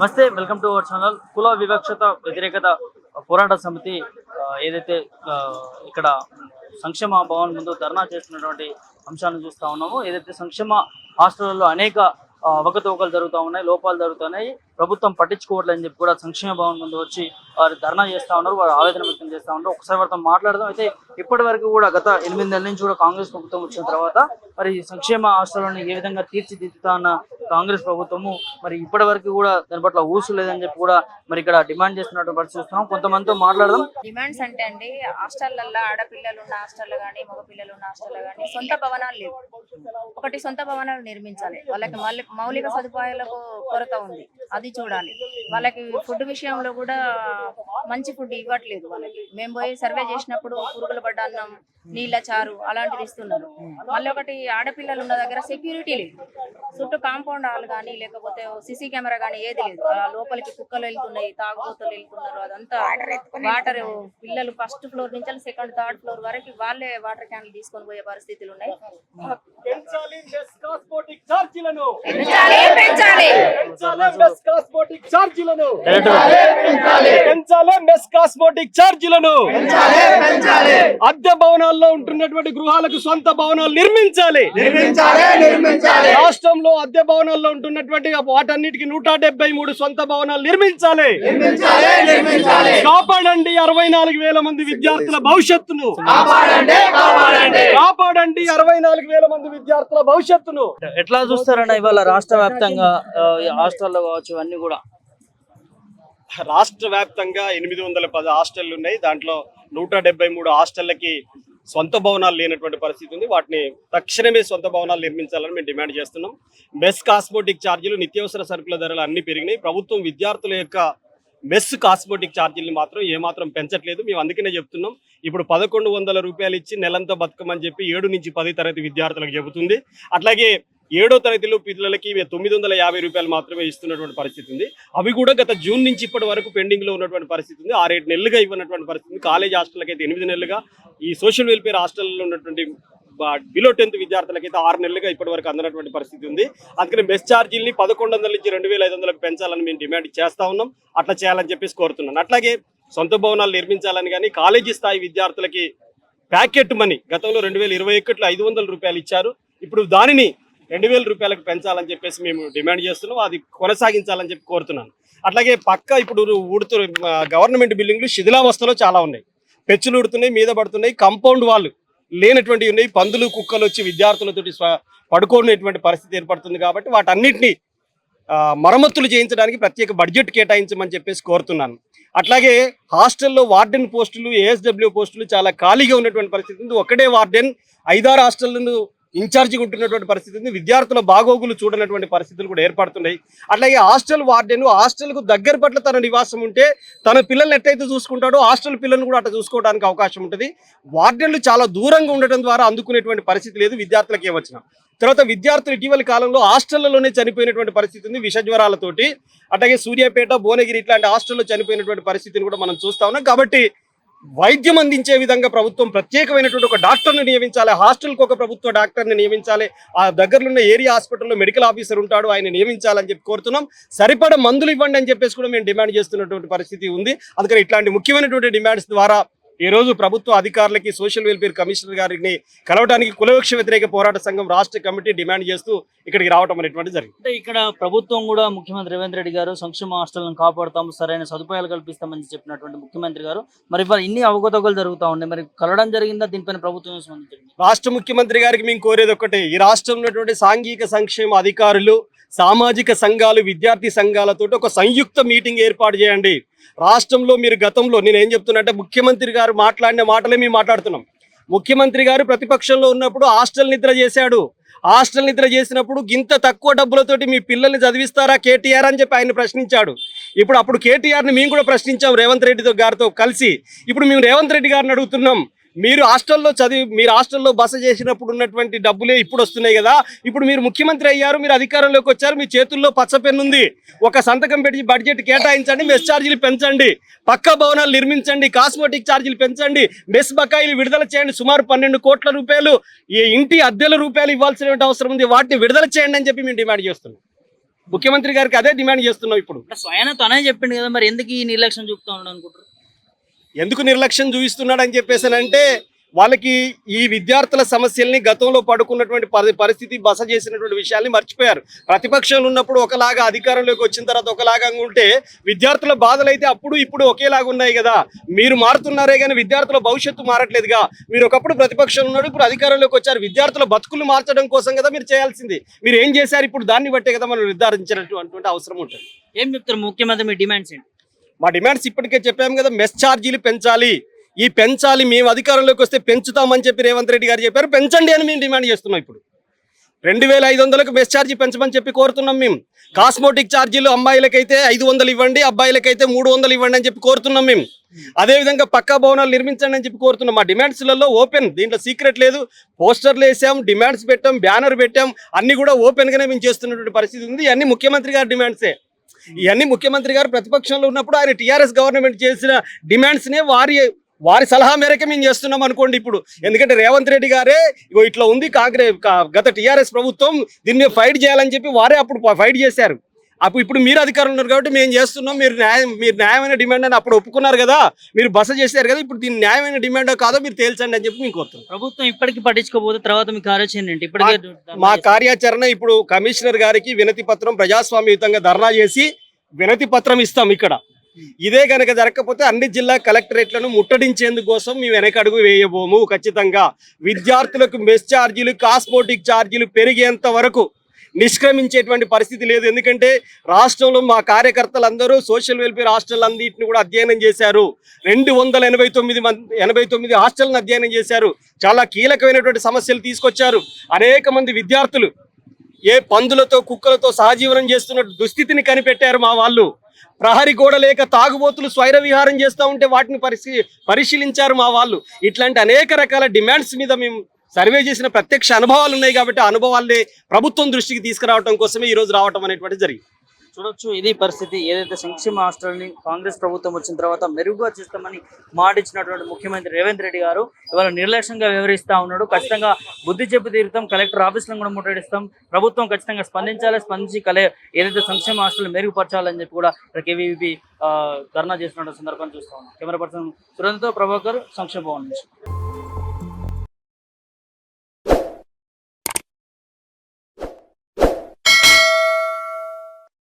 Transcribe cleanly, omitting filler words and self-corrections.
నమస్తే, welcome to our channel. కుల వివక్షత వ్యతిరేకత పోరాట సమితి ఏదైతే ఇక్కడ సంక్షేమ భవన్ ముందు ధర్నా చేస్తున్నటువంటి అంశాలను చూస్తూ ఉన్నామో, ఏదైతే సంక్షేమ హాస్టళ్లలో అనేక అవకతవకలు జరుగుతూ ఉన్నాయి, లోపాలు జరుగుతున్నాయి, ప్రభుత్వం పట్టించుకోవట్లేదని చెప్పి కూడా సంక్షేమ భవన్ ముందు వచ్చి వారు ధర్నా చేస్తూ ఉన్నారు, వారు ఆవేదన వ్యక్తం చేస్తూ ఉన్నారు. ఒకసారి వారితో మాట్లాడదాం. అయితే ఇప్పటి వరకు కూడా గత 8 నెలల నుంచి కూడా కాంగ్రెస్ ప్రభుత్వం వచ్చిన తర్వాత మరి సంక్షేమ హాస్టళ్లను ఏ విధంగా తీర్చిదిద్దుతా అన్న కాంగ్రెస్ ప్రభుత్వము మరి ఇప్పటి వరకు కూడా దాని పట్ల ఊసు లేదని చెప్పి కూడా మరి ఇక్కడ డిమాండ్ చేస్తున్నట్టు పరిస్థితి చూస్తున్నాం. కొంతమందితో మాట్లాడదాం. డిమాండ్స్ అంటే అండి, హాస్టళ్లలో ఆడపిల్లలు ఉన్న హాస్టల్ కానీ మగ పిల్లలు ఉన్న హాస్టల్ కానీ సొంత భవనాలు లేవు. ఒకటి సొంత భవనాలు నిర్మించాలి. వాళ్ళకి మౌలిక సదుపాయాలకు కొరత ఉంది, అది చూడాలి. వాళ్ళకి ఫుడ్ విషయంలో కూడా మంచి ఫుడ్ ఇవ్వట్లేదు. వాళ్ళకి మేము పోయి సర్వే చేసినప్పుడు పురుగులు పడ్డ అన్నం, నీళ్ళ చారు అలాంటిది ఇస్తున్నారు. మళ్ళీ ఒకటి ఆడపిల్లలు ఉన్న దగ్గర సెక్యూరిటీ లేదు. చుట్టూ కాంపౌండ్ హాల్ కానీ లేకపోతే సిసి కెమెరా కానీ ఏది లేదు. లోపలికి కుక్కలు వెళ్తున్నాయి, తాగుబోతులు వెళ్తున్నారు. అదంతా వాటర్ పిల్లలు ఫస్ట్ ఫ్లోర్ నుంచి సెకండ్ థర్డ్ ఫ్లోర్ వరకు వాళ్ళే వాటర్ క్యాన్లు తీసుకొని పోయే పరిస్థితులు ఉన్నాయి. అద్దె భవనాల్లో ఉంటున్నటువంటి గృహాలకు సొంత భవనాలు నిర్మించాలి. రాష్ట్రంలో అద్దె భవనాల్లో ఉంటున్నటువంటి వాటన్నిటికి 173 సొంత భవనాలు నిర్మించాలి. కాపాడండి 64,000 మంది విద్యార్థుల భవిష్యత్తును. కాపాడండి 64,000 మంది విద్యార్థుల భవిష్యత్తును. ఎట్లా చూస్తారన్న ఇవాళ రాష్ట్ర వ్యాప్తంగా హాస్టల్లో కావచ్చు అన్ని కూడా? రాష్ట్ర వ్యాప్తంగా 810 హాస్టళ్లు ఉన్నాయి. దాంట్లో 173 హాస్టళ్లకి సొంత భవనాలు లేనటువంటి పరిస్థితి ఉంది. వాటిని తక్షణమే సొంత భవనాలు నిర్మించాలని మేము డిమాండ్ చేస్తున్నాం. మెస్ కాస్మోటిక్ ఛార్జీలు, నిత్యావసర సరుకుల ధరలు అన్ని పెరిగినాయి. ప్రభుత్వం విద్యార్థుల యొక్క మెస్ కాస్మోటిక్ ఛార్జీలు మాత్రం ఏమాత్రం పెంచట్లేదు. మేము అందుకనే చెప్తున్నాం, ఇప్పుడు 1,100 రూపాయలు ఇచ్చి నెలంతా బతుకమని చెప్పి 7 నుంచి 10 తరగతి విద్యార్థులకు చెబుతుంది. అట్లాగే 7వ తరగతిలో పిల్లలకి 950 రూపాయలు మాత్రమే ఇస్తున్నటువంటి పరిస్థితి ఉంది. అవి కూడా గత జూన్ నుంచి ఇప్పటి వరకు పెండింగ్ లో ఉన్నటువంటి పరిస్థితి ఉంది. 6-7 నెలలుగా ఇవ్వనటువంటి పరిస్థితి ఉంది. కాలేజ్ హాస్టల్కి అయితే 8 నెలలుగా, ఈ సోషల్ వెల్ఫేర్ హాస్టల్లో ఉన్నటువంటి బిలో 10th విద్యార్థులకైతే 6 నెలలుగా ఇప్పటి వరకు అందనటువంటి పరిస్థితి ఉంది. అందుకని మెస్ ఛార్జీల్ని 1,100 నుంచి 2,500లకు పెంచాలని మేము డిమాండ్ చేస్తా ఉన్నాం. అట్లా చేయాలని చెప్పేసి కోరుతున్నాను. అట్లాగే సొంత భవనాలు నిర్మించాలని కానీ కాలేజీ స్థాయి విద్యార్థులకి ప్యాకెట్ మనీ గతంలో 2021లో 500 రూపాయలు ఇచ్చారు. ఇప్పుడు దానిని 2,000 రూపాయలకు పెంచాలని చెప్పేసి మేము డిమాండ్ చేస్తున్నాం. అది కొనసాగించాలని చెప్పి కోరుతున్నాను. అట్లాగే పక్క ఇప్పుడు గవర్నమెంట్ బిల్డింగ్లు శిథిలావస్థలో చాలా ఉన్నాయి. పెచ్చులు ఉడుతున్నాయి, మీద పడుతున్నాయి, కాంపౌండ్ వాళ్ళు లేనటువంటివి ఉన్నాయి. పందులు కుక్కలు వచ్చి విద్యార్థులతోటి పడుకోనేటువంటి పరిస్థితి ఏర్పడుతుంది. కాబట్టి వాటన్నిటిని మరమ్మతులు చేయించడానికి ప్రత్యేక బడ్జెట్ కేటాయించమని చెప్పేసి కోరుతున్నాను. అట్లాగే హాస్టల్లో వార్డెన్ పోస్టులు, ఏఎస్డబ్ల్యూ పోస్టులు చాలా ఖాళీగా ఉన్నటువంటి పరిస్థితి ఉంది. ఒకటే వార్డెన్ 5-6 హాస్టళ్లను ఇన్ఛార్జిగా ఉంటున్నటువంటి పరిస్థితి ఉంది. విద్యార్థుల బాగోగులు చూడనటువంటి పరిస్థితులు కూడా ఏర్పడుతున్నాయి. అట్లాగే హాస్టల్ వార్డెన్ హాస్టల్కు దగ్గర పట్ల తన నివాసం ఉంటే తన పిల్లల్ని ఎట్లయితే చూసుకుంటాడో హాస్టల్ పిల్లలను కూడా అట్లా చూసుకోవడానికి అవకాశం ఉంటుంది. వార్డెన్లు చాలా దూరంగా ఉండటం ద్వారా అందుకునేటువంటి పరిస్థితి లేదు విద్యార్థులకు ఏమొచ్చినా. తర్వాత విద్యార్థులు ఇటీవలి కాలంలో హాస్టళ్లలోనే చనిపోయినటువంటి పరిస్థితి ఉంది విష జ్వరాలతోటి. అట్లాగే సూర్యాపేట, భువనగిరి ఇట్లాంటి హాస్టల్లో చనిపోయినటువంటి పరిస్థితిని కూడా మనం చూస్తా ఉన్నాం. కాబట్టి వైద్యం అందించే విధంగా ప్రభుత్వం ప్రత్యేకమైనటువంటి ఒక డాక్టర్ని నియమించాలి. హాస్టల్కి ఒక ప్రభుత్వ డాక్టర్ని నియమించాలి. ఆ దగ్గరలో ఉన్న ఏరియా హాస్పిటల్లో మెడికల్ ఆఫీసర్ ఉంటాడు, ఆయన నియమించాలని చెప్పి కోరుతున్నాం. సరిపడ మందులు ఇవ్వండి అని చెప్పేసి కూడా మేము డిమాండ్ చేస్తున్నటువంటి పరిస్థితి ఉంది. అందుకని ఇట్లాంటి ముఖ్యమైనటువంటి డిమాండ్స్ ద్వారా ఈ రోజు ప్రభుత్వ అధికారులకి, సోషల్ వెల్ఫేర్ కమిషనర్ గారిని కలవడానికి కులవివక్ష వ్యతిరేక పోరాట సంఘం రాష్ట్ర కమిటీ డిమాండ్ చేస్తూ ఇక్కడికి రావడం అనేటువంటి జరిగింది. అంటే ఇక్కడ ప్రభుత్వం కూడా ముఖ్యమంత్రి రేవంత్ రెడ్డి గారు సంక్షేమ హాస్టళ్లను కాపాడుతాము, సరైన సదుపాయాలు కల్పిస్తామని చెప్పినటువంటి ముఖ్యమంత్రి గారు మరి ఇన్ని అవకతవకలు జరుగుతూ ఉన్నాయి. మరి కలవడం జరిగిందా? దీనిపైన ప్రభుత్వం స్పందించింది. రాష్ట్ర ముఖ్యమంత్రి గారికి మేము కోరేది ఒకటే, ఈ రాష్ట్రంలో ఉన్నటువంటి సాంఘిక సంక్షేమ అధికారులు, సామాజిక సంఘాలు, విద్యార్థి సంఘాలతో ఒక సంయుక్త మీటింగ్ ఏర్పాటు చేయండి. రాష్ట్రంలో మీరు గతంలో నేనేం చెప్తున్నట్టే, ముఖ్యమంత్రి గారు మాట్లాడిన మాటలే మేము మాట్లాడుతున్నాం. ముఖ్యమంత్రి గారు ప్రతిపక్షంలో ఉన్నప్పుడు హాస్టల్ నిద్ర చేశాడు. హాస్టల్ నిద్ర చేసినప్పుడు ఇంత తక్కువ డబ్బులతోటి మీ పిల్లల్ని చదివిస్తారా కేటీఆర్ అని చెప్పి ఆయన ప్రశ్నించాడు. అప్పుడు కేటీఆర్ని మేము కూడా ప్రశ్నించాం రేవంత్ రెడ్డి గారితో కలిసి. ఇప్పుడు మేము రేవంత్ రెడ్డి గారిని అడుగుతున్నాం, మీరు హాస్టల్లో బస చేసినప్పుడు ఉన్నటువంటి డబ్బులే ఇప్పుడు వస్తున్నాయి కదా, ఇప్పుడు మీరు ముఖ్యమంత్రి అయ్యారు, మీరు అధికారంలోకి వచ్చారు, మీ చేతుల్లో పచ్చ పెన్ను ఉంది, ఒక సంతకం పెట్టి బడ్జెట్ కేటాయించండి, మెస్ ఛార్జీలు పెంచండి, పక్కా భవనాలు నిర్మించండి, కాస్మోటిక్ ఛార్జీలు పెంచండి, మెస్ బకాయిలు విడుదల చేయండి, సుమారు 12 కోట్ల రూపాయలు ఈ ఇంటి అద్దెల రూపాయలు ఇవ్వాల్సిన అవసరం ఉంది, వాటిని విడుదల చేయండి అని చెప్పి మేము డిమాండ్ చేస్తున్నాం. ముఖ్యమంత్రి గారికి అదే డిమాండ్ చేస్తున్నాం ఇప్పుడు. అంటే స్వయాన తనే చెప్పిండు కదా, మరి ఎందుకు ఈ నిర్లక్ష్యం చూపుతా ఉన్నాడు అనుకుంటారు? ఎందుకు నిర్లక్ష్యం చూపిస్తున్నాడు అని చెప్పేసానంటే వాళ్ళకి ఈ విద్యార్థుల సమస్యల్ని గతంలో పడుకున్నటువంటి పరిస్థితి బస చేసినటువంటి విషయాల్ని మర్చిపోయారు. ప్రతిపక్షంలో ఉన్నప్పుడు ఒకలాగా, అధికారంలోకి వచ్చిన తర్వాత ఒకలాగా ఉంటే విద్యార్థుల బాధలు అయితే అప్పుడు ఇప్పుడు ఒకేలాగా ఉన్నాయి కదా. మీరు మారుతున్నారే కానీ విద్యార్థుల భవిష్యత్తు మారట్లేదుగా. మీరు ఒకప్పుడు ప్రతిపక్షంలో ఉన్నాడు, ఇప్పుడు అధికారంలోకి వచ్చారు. విద్యార్థుల బతుకులు మార్చడం కోసం కదా మీరు చేయాల్సింది. మీరు ఏం చేశారు ఇప్పుడు దాన్ని బట్టే కదా మనం నిర్ధారించినటువంటి అవసరం ఉంటుంది. ఏం చెప్తారు ముఖ్యమంత్రి, మీ డిమాండ్స్ ఏంటి? మా డిమాండ్స్ ఇప్పటికే చెప్పాము కదా, మెస్ ఛార్జీలు పెంచాలి. ఈ పెంచాలి, మేము అధికారంలోకి వస్తే పెంచుతామని చెప్పి రేవంత్ రెడ్డి గారు చెప్పారు. పెంచండి అని మేము డిమాండ్ చేస్తున్నాం. ఇప్పుడు 2500కు మెస్ ఛార్జీ పెంచమని చెప్పి కోరుతున్నాం మేము. కాస్మోటిక్ ఛార్జీలు అమ్మాయిలకైతే 500 ఇవ్వండి, అబ్బాయిలకైతే 300 ఇవ్వండి అని చెప్పి కోరుతున్నాం మేము. అదేవిధంగా పక్కా భవనాలు నిర్మించండి అని చెప్పి కోరుతున్నాం. మా డిమాండ్స్లలో ఓపెన్, దీంట్లో సీక్రెట్ లేదు. పోస్టర్లు వేసాం, డిమాండ్స్ పెట్టాం, బ్యానర్ పెట్టాం, అన్ని కూడా ఓపెన్గానే మేము చేస్తున్నటువంటి పరిస్థితి ఉంది. ఇవన్నీ ముఖ్యమంత్రి గారి డిమాండ్సే. ఇవన్నీ ముఖ్యమంత్రి గారు ప్రతిపక్షంలో ఉన్నప్పుడు ఆయన టీఆర్ఎస్ గవర్నమెంట్ చేసిన డిమాండ్స్నే వారి సలహా మేరకే మేము చేస్తున్నాం అనుకోండి ఇప్పుడు. ఎందుకంటే రేవంత్ రెడ్డి గారే ఇగో ఇట్లా ఉంది గత టీఆర్ఎస్ ప్రభుత్వం, దీన్ని మేము ఫైట్ చేయాలని చెప్పి వారే అప్పుడు ఫైట్ చేశారు. ఇప్పుడు మీరు అధికారంలో ఉన్నారు కాబట్టి మేము చేస్తున్నాం. మీరు న్యాయమైన డిమాండ్ అని అప్పుడు ఒప్పుకున్నారు కదా, మీరు బస చేశారు కదా, ఇప్పుడు దీన్ని న్యాయమైన డిమాండో కాదో మీరు తేల్చండి అని చెప్పి మేము కోరుతున్నాం. ప్రభుత్వం ఇప్పటికీ పట్టించుకోకపోతే తర్వాత మీ కార్యాచరణ ఏంటి? ఇప్పటికే మా కార్యాచరణ ఇప్పుడు కమిషనర్ గారికి వినతి పత్రం ప్రజాస్వామ్యయుతంగా ధర్నా చేసి వినతి పత్రం ఇస్తాం ఇక్కడ. ఇదే కనుక జరగకపోతే అన్ని జిల్లా కలెక్టరేట్లను ముట్టడించేందుకు కోసం మేము వెనకడుగు వేయబోము. ఖచ్చితంగా విద్యార్థులకు మెస్ ఛార్జీలు, కాస్మోటిక్ ఛార్జీలు పెరిగేంత వరకు నిష్క్రమించేటువంటి పరిస్థితి లేదు. ఎందుకంటే రాష్ట్రంలో మా కార్యకర్తలందరూ సోషల్ వెల్ఫేర్ హాస్టల్ అన్నింటిని కూడా అధ్యయనం చేశారు. 289 హాస్టల్ని అధ్యయనం చేశారు. చాలా కీలకమైనటువంటి సమస్యలు తీసుకొచ్చారు. అనేక మంది విద్యార్థులు ఏ పందులతో కుక్కలతో సహజీవనం చేస్తున్న దుస్థితిని కనిపెట్టారు మా వాళ్ళు. ప్రహరీ గోడ లేక తాగుబోతులు స్వైర విహారం చేస్తూ ఉంటే వాటిని పరిశీలించారు మా వాళ్ళు. ఇట్లాంటి అనేక రకాల డిమాండ్స్ మీద మేము సర్వే చేసిన ప్రత్యక్ష అనుభవాలు ఉన్నాయి కాబట్టి ఆ అనుభవాల్ని ప్రభుత్వం దృష్టికి తీసుకురావడం కోసమే ఈరోజు రావడం అనేటువంటి జరిగింది. చూడొచ్చు, ఇది పరిస్థితి. ఏదైతే సంక్షేమ హాస్టల్ని కాంగ్రెస్ ప్రభుత్వం వచ్చిన తర్వాత మెరుగుగా చేస్తామని మాటిచ్చినటువంటి ముఖ్యమంత్రి రేవంత్ రెడ్డి గారు ఇవాళ నిర్లక్ష్యంగా వ్యవహరిస్తూ ఉన్నాడు. ఖచ్చితంగా బుద్ధి చెప్పి తీరుతాం, కలెక్టర్ ఆఫీసులను కూడా ముట్టడిస్తాం, ప్రభుత్వం ఖచ్చితంగా స్పందించాలి, స్పందించి ఏదైతే సంక్షేమ హాస్టల్ మెరుగుపరచాలని చెప్పి కూడా ఇక్కడ కేవీపీ ధర్నా చేస్తున్న సందర్భం చూస్తా ఉన్నాం. కెమెరా పర్సన్ సురేంద్రతో ప్రభాకర్, సంక్షేమ భవన్ నుంచి.